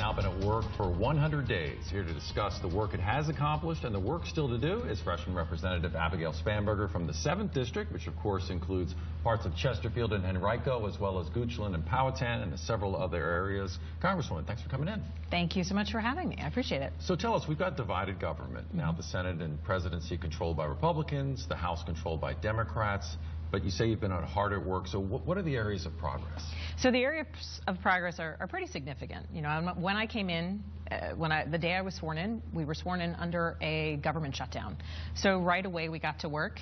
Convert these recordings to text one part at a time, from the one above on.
now been at work for 100 days. Here to discuss the work it has accomplished and the work still to do is freshman Representative Abigail Spanberger from the 7th District, which of course includes parts of Chesterfield and Henrico, as well as Goochland and Powhatan and several other areas. Congresswoman, thanks for coming in. Thank you so much for having me. I appreciate it. So tell us, we've got divided government. Now the Senate and presidency controlled by Republicans, the House controlled by Democrats. But you say you've been hard at work, so what are the areas of progress? So the areas of progress are pretty significant. You know, when I came in, the day I was sworn in, we were sworn in under a government shutdown. So right away we got to work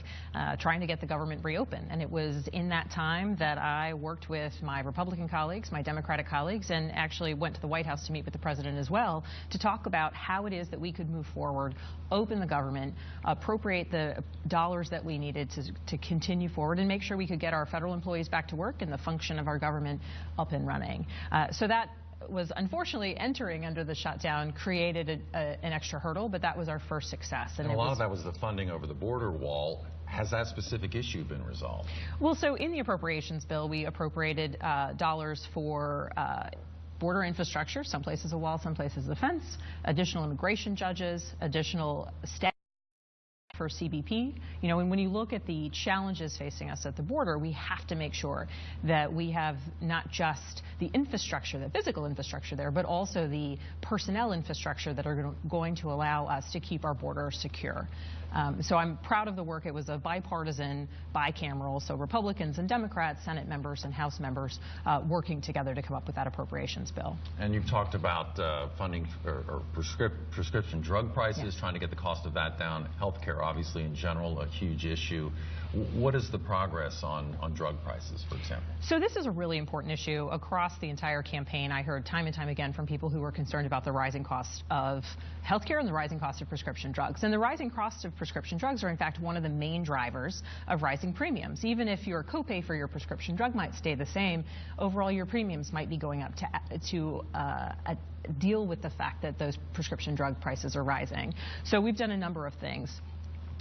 trying to get the government reopened. And it was in that time that I worked with my Republican colleagues, my Democratic colleagues, and actually went to the White House to meet with the president as well to talk about how it is that we could move forward, open the government, appropriate the dollars that we needed to continue forward and make sure we could get our federal employees back to work and the function of our government up and running. So that was unfortunately entering under the shutdown created an extra hurdle, but that was our first success. And a lot of that was the funding over the border wall. Has that specific issue been resolved? Well, so in the appropriations bill, we appropriated dollars for border infrastructure, some places a wall, some places a fence, additional immigration judges, additional staff for CBP. You know, and when you look at the challenges facing us at the border, we have to make sure that we have not just the infrastructure, the physical infrastructure there, but also the personnel infrastructure that are going to allow us to keep our border secure. So I'm proud of the work. It was a bipartisan, bicameral, so Republicans and Democrats, Senate members and House members working together to come up with that appropriations bill. And you've talked about funding or prescription drug prices, trying to get the cost of that down. Healthcare, obviously, in general, a huge issue. What is the progress on drug prices, for example? So this is a really important issue. Across the entire campaign, I heard time and time again from people who were concerned about the rising cost of healthcare and the rising cost of prescription drugs. And the rising cost of prescription drugs are, in fact, one of the main drivers of rising premiums. Even if your copay for your prescription drug might stay the same, overall your premiums might be going up to deal with the fact that those prescription drug prices are rising. So we've done a number of things.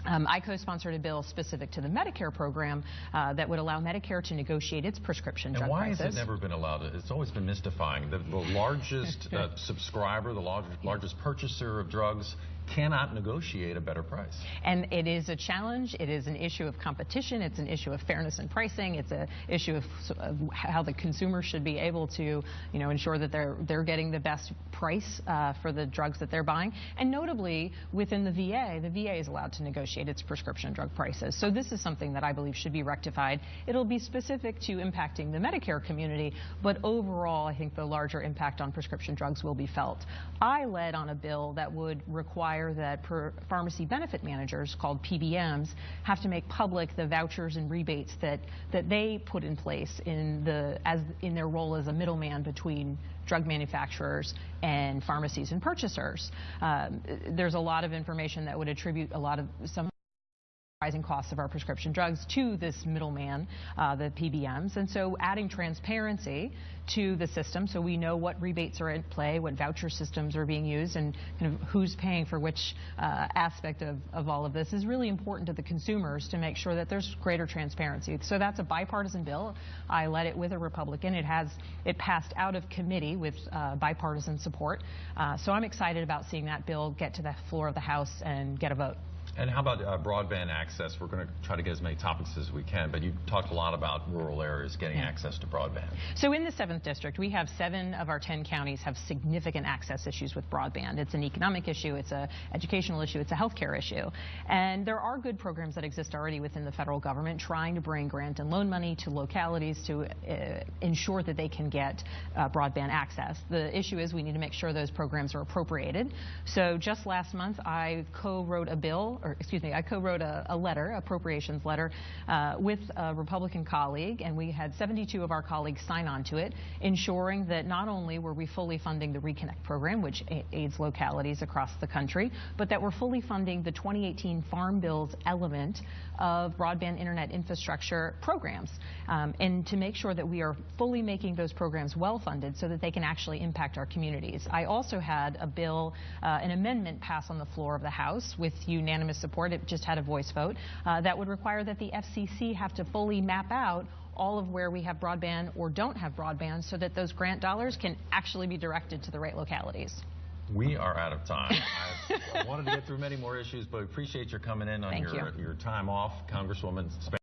I co-sponsored a bill specific to the Medicare program that would allow Medicare to negotiate its prescription drug prices. And why has it never been allowed? It's always been mystifying. The largest subscriber, the largest purchaser of drugs cannot negotiate a better price. And it is a challenge. It is an issue of competition. It's an issue of fairness in pricing. It's an issue of how the consumer should be able to, you know, ensure that they're getting the best price for the drugs that they're buying. And notably, within the VA is allowed to negotiate its prescription drug prices. So this is something that I believe should be rectified. It'll be specific to impacting the Medicare community, but overall, I think the larger impact on prescription drugs will be felt. I led on a bill that would require that pharmacy benefit managers, called PBMs, have to make public the vouchers and rebates that they put in place in their role as a middleman between drug manufacturers and pharmacies and purchasers. There's a lot of information that would attribute some rising costs of our prescription drugs to this middleman, the PBMs, and so adding transparency to the system so we know what rebates are in play, what voucher systems are being used, and kind of who's paying for which aspect of all of this is really important to the consumers to make sure that there's greater transparency. So that's a bipartisan bill. I led it with a Republican. It passed out of committee with bipartisan support. So I'm excited about seeing that bill get to the floor of the House and get a vote. And how about broadband access? We're going to try to get as many topics as we can, but you talked a lot about rural areas getting access to broadband. So in the 7th District, we have 7 of our 10 counties have significant access issues with broadband. It's an economic issue, it's an educational issue, it's a healthcare issue. And there are good programs that exist already within the federal government trying to bring grant and loan money to localities to ensure that they can get broadband access. The issue is we need to make sure those programs are appropriated. So just last month, I co-wrote a bill, I co-wrote a letter, appropriations letter, with a Republican colleague, and we had 72 of our colleagues sign on to it, ensuring that not only were we fully funding the Reconnect program, which aids localities across the country, but that we're fully funding the 2018 Farm Bill's element of broadband internet infrastructure programs, and to make sure that we are fully making those programs well funded so that they can actually impact our communities. I also had a bill, an amendment pass on the floor of the House with unanimous support. It just had a voice vote that would require that the FCC have to fully map out all of where we have broadband or don't have broadband so that those grant dollars can actually be directed to the right localities. We are out of time. I wanted to get through many more issues, but appreciate your coming in on your time off, Congresswoman Spanberger.